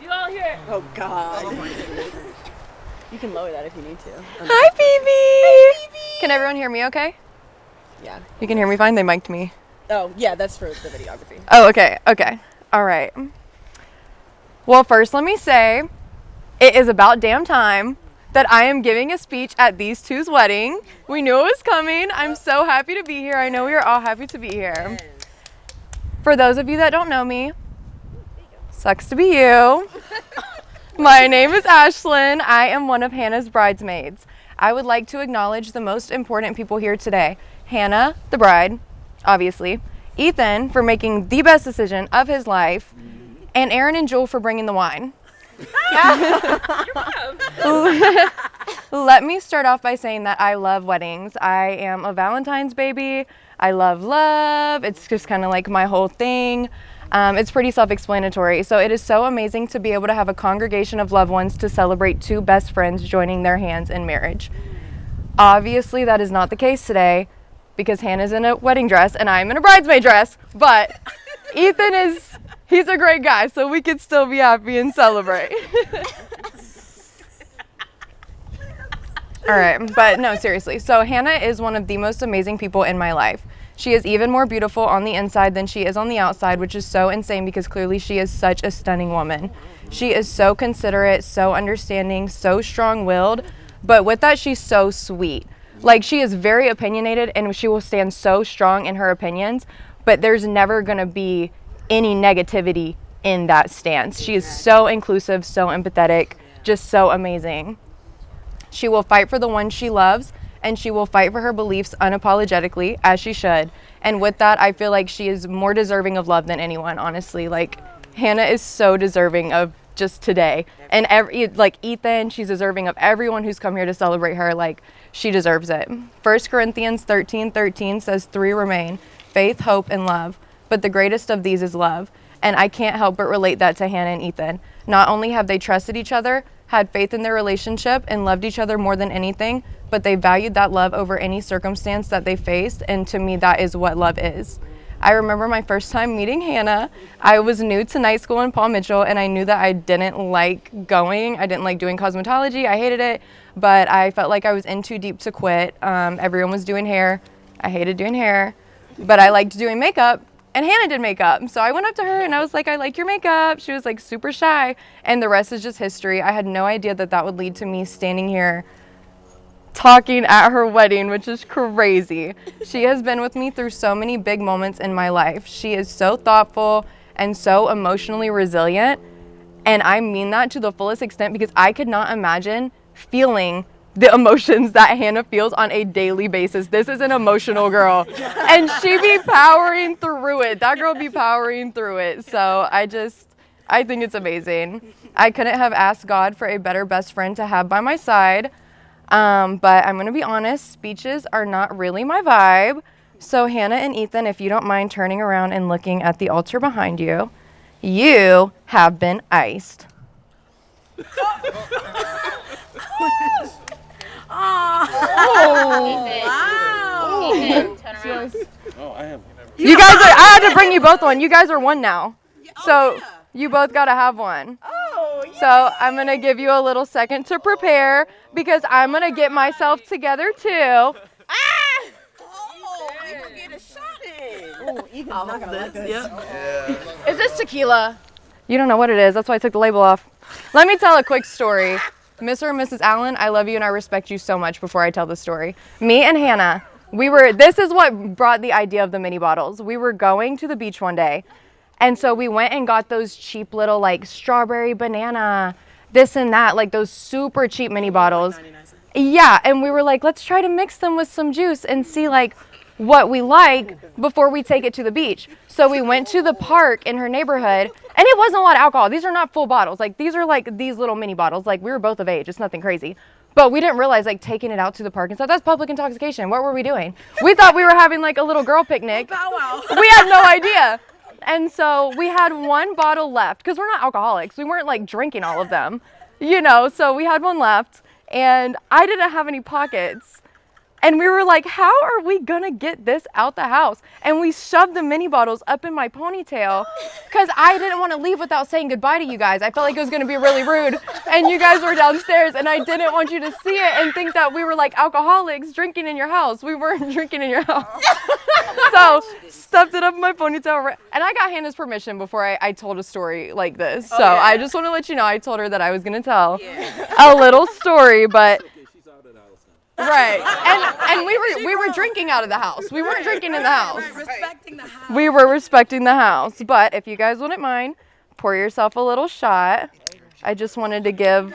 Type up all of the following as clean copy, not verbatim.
You all hear? Oh God. You can lower that if you need to. Hi, Phoebe. Can everyone hear me okay? Yeah. You can hear me fine? They mic'd me. Oh yeah, that's for the videography. Oh, okay. All right. Well, first let me say, it is about damn time that I am giving a speech at these two's wedding. We knew it was coming. I'm so happy to be here. I know we are all happy to be here. For those of you that don't know me, sucks to be you. My name is Ashlyn. I am one of Hannah's bridesmaids. I would like to acknowledge the most important people here today. Hannah, the bride, obviously. Ethan for making the best decision of his life. And Aaron and Jewel for bringing the wine. Let me start off by saying that I love weddings. I am a Valentine's baby. I love love. It's just kind of like my whole thing. It's pretty self-explanatory. So it is so amazing to be able to have a congregation of loved ones to celebrate two best friends joining their hands in marriage. Obviously, that is not the case today because Hannah's in a wedding dress and I'm in a bridesmaid dress, but Ethan he's a great guy, so we could still be happy and celebrate. All right, but no, seriously. So Hannah is one of the most amazing people in my life. She is even more beautiful on the inside than she is on the outside, which is so insane because clearly she is such a stunning woman. She is so considerate, so understanding, so strong-willed, but with that, she's so sweet. Like, she is very opinionated and she will stand so strong in her opinions, but there's never gonna be any negativity in that stance. She is so inclusive, so empathetic, just so amazing. She will fight for the one she loves, and she will fight for her beliefs unapologetically, as she should. And with that, I feel like she is more deserving of love than anyone, honestly. Like, Hannah is so deserving of just today. And like Ethan, she's deserving of everyone who's come here to celebrate her. Like, she deserves it. 1 Corinthians 13:13 says 3 remain, faith, hope, and love. But the greatest of these is love. And I can't help but relate that to Hannah and Ethan. Not only have they trusted each other, had faith in their relationship, and loved each other more than anything, but they valued that love over any circumstance that they faced, and to me, that is what love is. I remember my first time meeting Hannah. I was new to night school in Paul Mitchell, and I knew that I didn't like going. I didn't like doing cosmetology. I hated it, but I felt like I was in too deep to quit. Everyone was doing hair. I hated doing hair, but I liked doing makeup. And Hannah did makeup. So I went up to her and I was like, I like your makeup. She was like super shy. And the rest is just history. I had no idea that that would lead to me standing here talking at her wedding, which is crazy. She has been with me through so many big moments in my life. She is so thoughtful and so emotionally resilient. And I mean that to the fullest extent because I could not imagine feeling the emotions that Hannah feels on a daily basis. This is an emotional girl. And she be powering through it. That girl be powering through it. So I think it's amazing. I couldn't have asked God for a better best friend to have by my side. But I'm gonna be honest, speeches are not really my vibe. So Hannah and Ethan, if you don't mind turning around and looking at the altar behind you, you have been iced. Wow. Ethan, turn around. Oh, I have. You guys I had to bring you both one. You guys are one now. So you both gotta have one. Oh, yeah. So I'm gonna give you a little second to prepare because I'm gonna get myself together too. Oh, I'm gonna get a shot in. Oh, Ethan's not gonna like this. Yep. Is this tequila? You don't know what it is. That's why I took the label off. Let me tell a quick story. Mr. and Mrs. Allen, I love you and I respect you so much before I tell the story. Me and Hannah, this is what brought the idea of the mini bottles. We were going to the beach one day. And so we went and got those cheap little like strawberry banana, this and that, like those super cheap mini bottles. Yeah, and we were like, let's try to mix them with some juice and see like what we like before we take it to the beach. So we went to the park in her neighborhood and it wasn't a lot of alcohol. These are not full bottles. Like these are like these little mini bottles. Like we were both of age. It's nothing crazy. But we didn't realize like taking it out to the park and stuff, that's public intoxication. What were we doing? We thought we were having like a little girl picnic. Bow wow. We had no idea. And so we had one bottle left because we're not alcoholics. We weren't like drinking all of them, you know, so we had one left and I didn't have any pockets. And we were like, how are we gonna get this out the house? And we shoved the mini bottles up in my ponytail because I didn't want to leave without saying goodbye to you guys. I felt like it was gonna be really rude. And you guys were downstairs and I didn't want you to see it and think that we were like alcoholics drinking in your house. We weren't drinking in your house. So stuffed it up in my ponytail. And I got Hannah's permission before I told a story like this. So I just want to let you know, I told her that I was gonna tell a little story, but right, and we were drinking out of the house. We weren't drinking in the house. Respecting the house. We were respecting the house. But if you guys wouldn't mind, pour yourself a little shot. I just wanted to give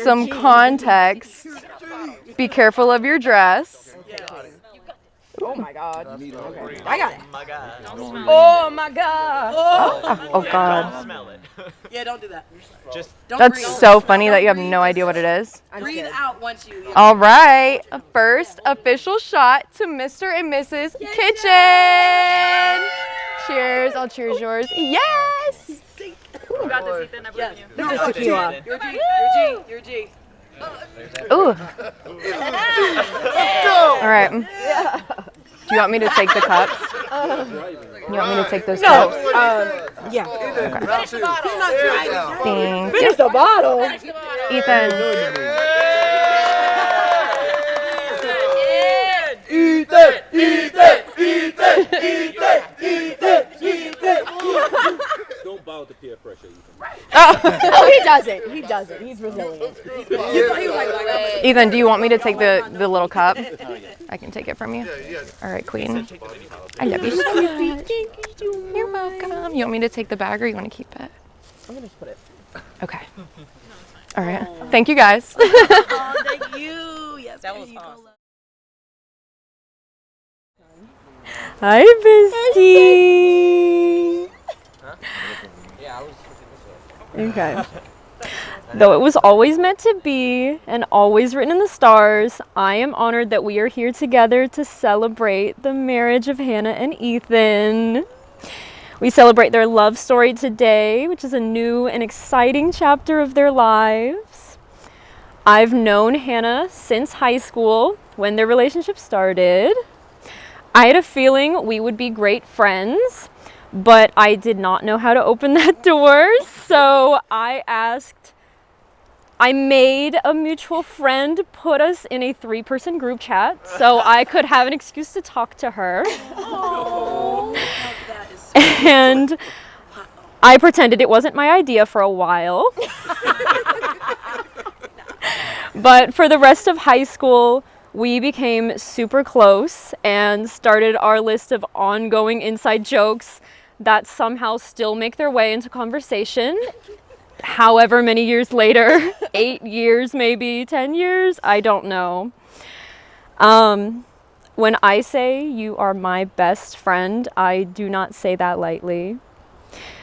some context. Be careful of your dress. Oh my God. Okay. I got it. Oh my God. Oh God. Smell it. Yeah, don't do that. Just Don't That's breathe. so funny that you have no idea what it is. Breathe out once you. All right, first official shot to Mr. and Mrs. Kitchen. Cheers, I'll cheers yours. Yes. You got this, Ethan. I believe in you. This is tequila. Your G. Your G. Ooh. All right. Do you want me to take the cups? You want me to take those cups? Yeah. Finish the bottle. Thank you. Finish the bottle. Ethan. Don't bow to peer pressure, Ethan. Oh, he doesn't. He doesn't. He's resilient. Ethan, do you want me to take the little cup? I can take it from you. All right, Queen. I love you so much. You're welcome. You want me to take the bag or you want to keep it? I'm gonna just put it. Okay. All right. Thank you guys. Oh, thank you. Yes, That was awesome. Hi, bestie. Okay. Though it was always meant to be and always written in the stars, I am honored that we are here together to celebrate the marriage of Hannah and Ethan. We celebrate their love story today, which is a new and exciting chapter of their lives. I've known Hannah since high school when their relationship started. I had a feeling we would be great friends, but I did not know how to open that door, so I made a mutual friend put us in a 3-person group chat so I could have an excuse to talk to her. And I pretended it wasn't my idea for a while. But for the rest of high school, we became super close and started our list of ongoing inside jokes that somehow still make their way into conversation. However many years later, 8 years, maybe 10 years, I don't know. When I say you are my best friend, I do not say that lightly.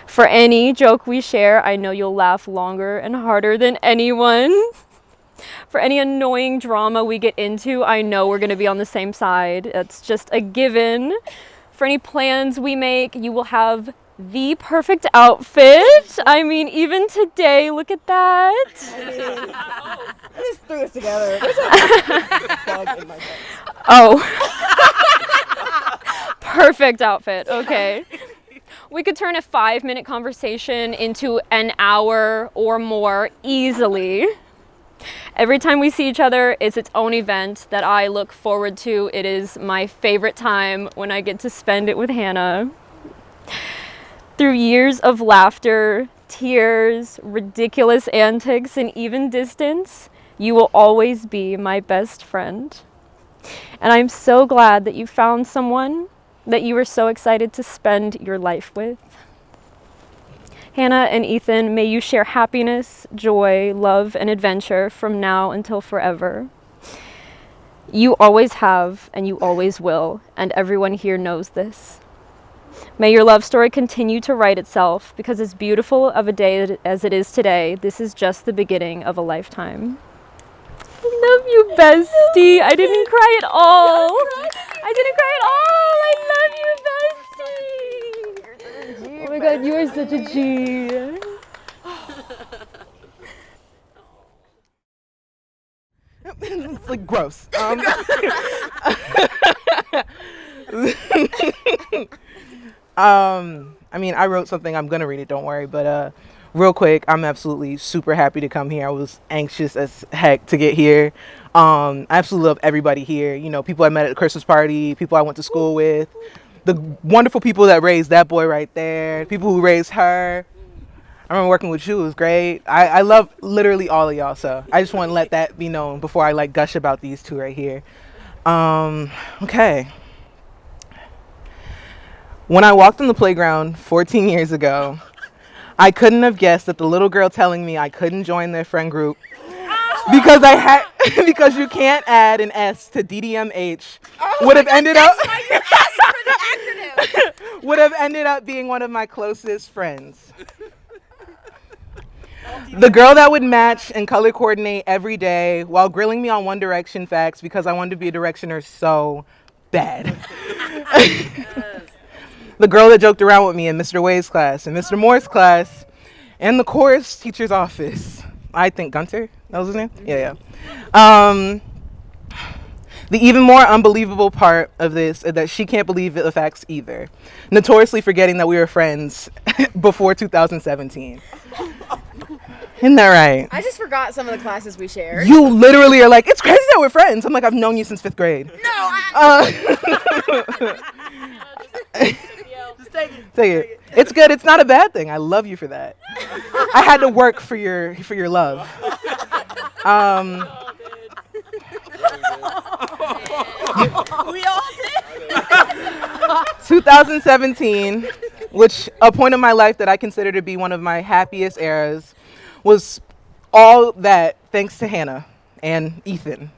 For any joke we share, I know you'll laugh longer and harder than anyone. For any annoying drama we get into, I know we're going to be on the same side. It's just a given. For any plans we make, you will have the perfect outfit. I mean, even today, look at that. I just threw this together. Oh. Perfect outfit. Okay. We could turn a 5-minute conversation into an hour or more easily. Every time we see each other, it's its own event that I look forward to. It is my favorite time when I get to spend it with Hannah. Through years of laughter, tears, ridiculous antics, and even distance, you will always be my best friend. And I'm so glad that you found someone that you were so excited to spend your life with. Hannah and Ethan, may you share happiness, joy, love, and adventure from now until forever. You always have, and you always will, and everyone here knows this. May your love story continue to write itself, because as beautiful of a day as it is today, this is just the beginning of a lifetime. I love you, bestie. I didn't cry at all. I didn't cry at all. I love you, bestie. Oh my God, you are such a G. It's like gross. I mean, I wrote something. I'm gonna read it. Don't worry. But real quick, I'm absolutely super happy to come here. I was anxious as heck to get here. I absolutely love everybody here. You know, people I met at the Christmas party, people I went to school with, the wonderful people that raised that boy right there, people who raised her. I remember working with you. It was great. I love literally all of y'all. So I just want to let that be known before I like gush about these two right here. Okay. When I walked on the playground 14 years ago, I couldn't have guessed that the little girl telling me I couldn't join their friend group because because you can't add an S to DDMH would have ended up would have ended up being one of my closest friends. The girl that would match and color coordinate every day while grilling me on One Direction facts because I wanted to be a Directioner so bad. The girl that joked around with me in Mr. Wade's class and Mr. Moore's class and the chorus teacher's office. I think Gunter, that was his name? Yeah. The even more unbelievable part of this is that she can't believe the facts either, notoriously forgetting that we were friends before 2017. Isn't that right? I just forgot some of the classes we shared. You literally are like, it's crazy that we're friends. I'm like, I've known you since 5th grade. No, Just take it. It's good. It's not a bad thing. I love you for that. I had to work for your love. 2017, which a point in my life that I consider to be one of my happiest eras, was all that thanks to Hannah and Ethan.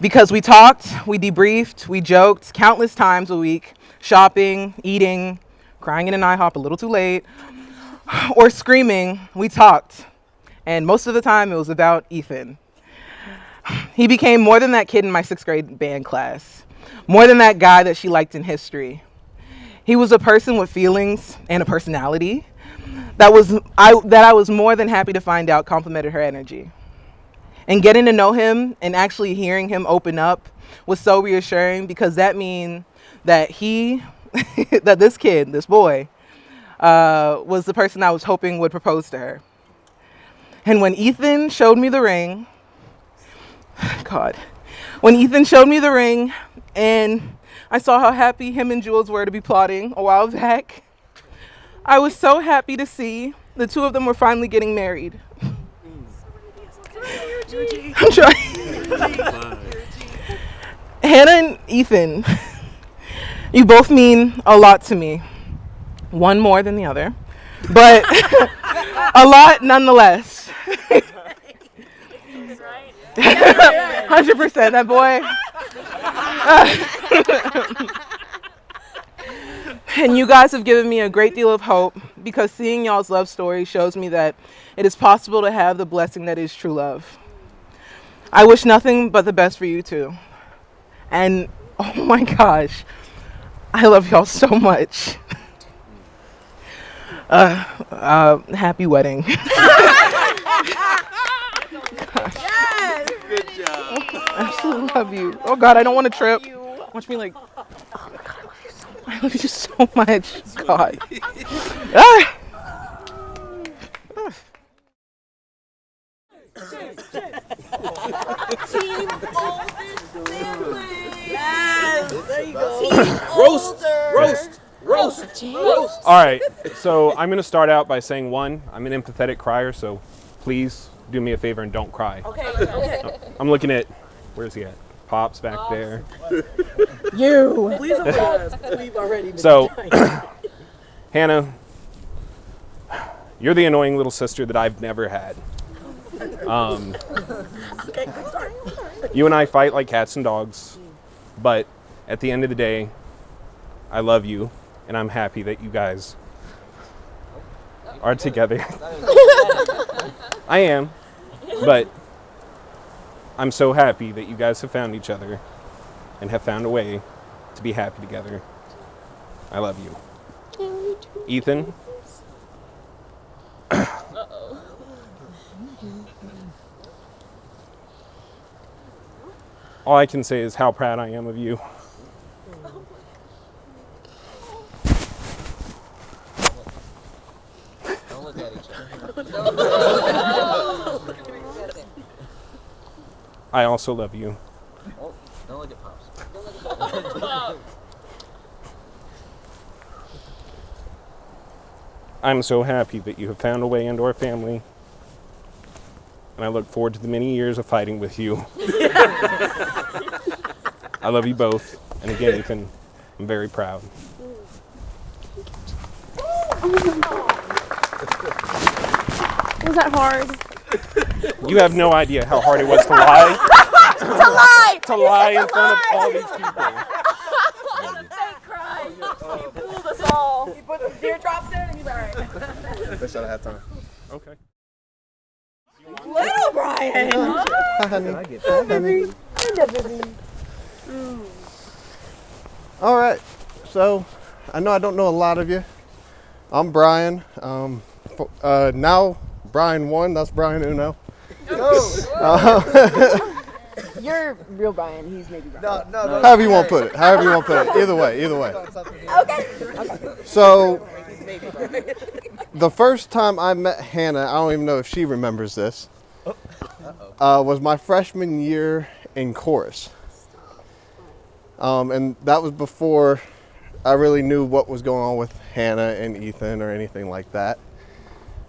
Because we talked, we debriefed, we joked countless times a week, shopping, eating, crying in an IHOP a little too late, or screaming, we talked. And most of the time it was about Ethan. He became more than that kid in my 6th grade band class, more than that guy that she liked in history. He was a person with feelings and a personality that I was more than happy to find out complimented her energy. And getting to know him and actually hearing him open up was so reassuring because that means that that this kid, this boy, was the person I was hoping would propose to her. And when Ethan showed me the ring, when Ethan showed me the ring and I saw how happy him and Jules were to be plotting a while back, I was so happy to see the two of them were finally getting married. I'm trying. Hannah and Ethan, you both mean a lot to me. One more than the other, but a lot nonetheless. 100%, that boy. And you guys have given me a great deal of hope because seeing y'all's love story shows me that it is possible to have the blessing that is true love. I wish nothing but the best for you two. And oh my gosh, I love y'all so much. Happy wedding. Yes. Good job. I absolutely love you. Oh God, I don't want to trip. Watch me like. Oh my God, I love you so much. God. Ah. Team oldest sibling. Yes. There you go. Roast. All right, so I'm going to start out by saying one, I'm an empathetic crier, so please do me a favor and don't cry. Okay. I'm looking at, where's he at? Pop's back there. You. Please don't ask. We've already been So, dying. Hannah, you're the annoying little sister that I've never had. Okay, sorry. You and I fight like cats and dogs, but at the end of the day, I love you, and I'm happy that you guys are together. I am, but I'm so happy that you guys have found each other and have found a way to be happy together. I love you. Ethan. all I can say is how proud I am of you. Don't look at each other. I also love you. Oh, don't look at Pops. I'm so happy that you have found a way into our family. And I look forward to the many years of fighting with you. I love you both. And again, Ethan, I'm very proud. Was that hard? You have no idea how hard it was to lie. To lie in front of all these people. You fooled us all. You put some teardrops in and he's all right. Fish out of halftime. Okay. Little Brian. All right. So, I know I don't know a lot of you. I'm Brian. Now, Brian 1, that's Brian Uno. You're real Brian. He's maybe Brian. No. However you want to put it. However you want to put it. Either way. Okay. So, the first time I met Hannah, I don't even know if she remembers this, was my freshman year in chorus. And that was before I really knew what was going on with Hannah and Ethan or anything like that.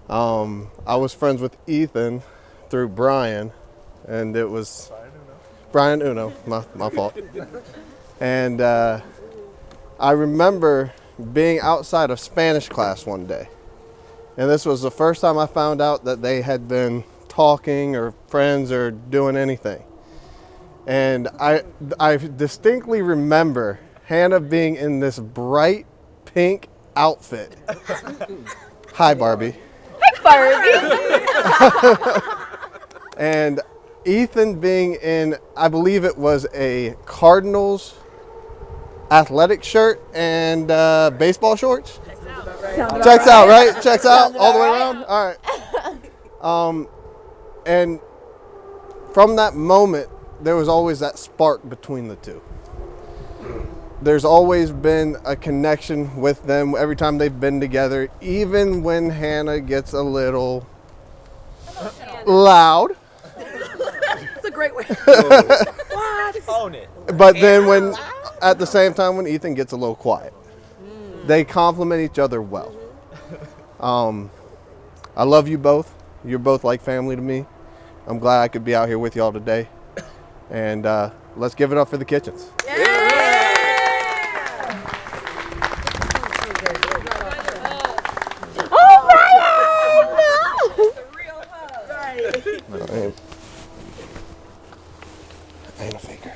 I was friends with Ethan through Brian, and it was Brian Uno, my fault. And I remember being outside of Spanish class one day. And this was the first time I found out that they had been talking or friends or doing anything. And I distinctly remember Hannah being in this bright pink outfit. Hi, Barbie. And Ethan being in, I believe it was a Cardinals athletic shirt and baseball shorts. Checks out, right? Checks out all the way around? All right. And from that moment, there was always that spark between the two. There's always been a connection with them every time they've been together, even when Hannah gets a little loud. That's a great way. Own it. But then when, at the same time, when Ethan gets a little quiet, they complement each other well. I love you both. You're both like family to me. I'm glad I could be out here with y'all today. And let's give it up for the Kitchens. Ain't a faker.